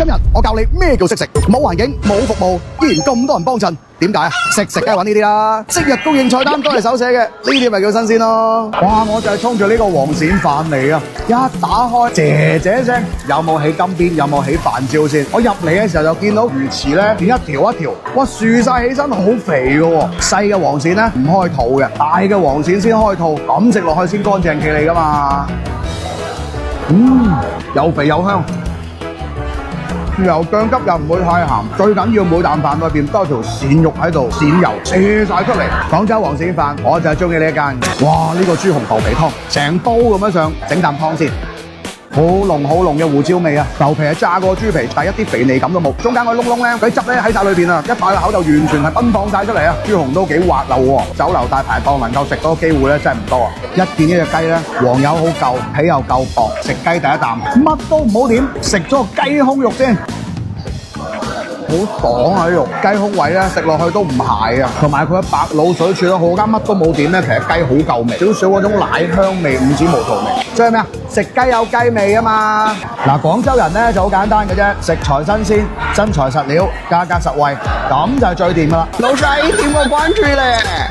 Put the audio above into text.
今日我教你咩叫識食，冇環境冇服務，依然咁多人幫襯，點解啊？識食梗係揾呢啲啦，即日供應菜單都係手寫嘅，呢啲咪叫新鮮咯。哇！我就係衝住呢個黃鱔飯嚟啊！一打開，姐姐聲，有冇起金邊？有冇起飯焦先？我入嚟嘅時候就見到魚翅咧，一條一條，哇，豎晒起身，好肥嘅喎。細嘅黃鱔咧唔開肚嘅，大嘅黃鱔先開肚，咁食落去先乾淨企理噶嘛。又肥又香。豉油醬汁又唔會太鹹，最緊要每啖飯裏邊都有條鱔肉喺度，鱔油瀉晒出嚟。廣州黃鱔飯我就係中意呢一間。哇！呢個豬紅豆皮湯，成煲咁樣上，整啖湯先。好濃嘅胡椒味啊！豆皮係炸過豬皮，但係一啲肥膩感都冇。中間個窿窿咧，佢汁咧喺晒裏邊啊！一擺個口就完全係奔放晒出嚟啊！豬紅都幾滑溜喎，酒樓大排檔能夠食嗰個機會咧真係唔多啊！一見呢隻雞咧，黃油好夠，皮又夠薄，食雞第一啖，乜都唔好點，食咗個雞胸肉先。好爽啊！啲肉雞胸位咧食落去都唔鞋啊，同埋佢嘅白滷水煮得好，加乜都冇點咧，其實雞好夠味，少少嗰種奶香味，五指毛桃味。即係咩啊？食雞有雞味啊嘛！嗱，廣州人咧就好簡單嘅啫，食材新鮮，真材實料，價格實惠，咁就係最掂噶啦。老細點個關注咧？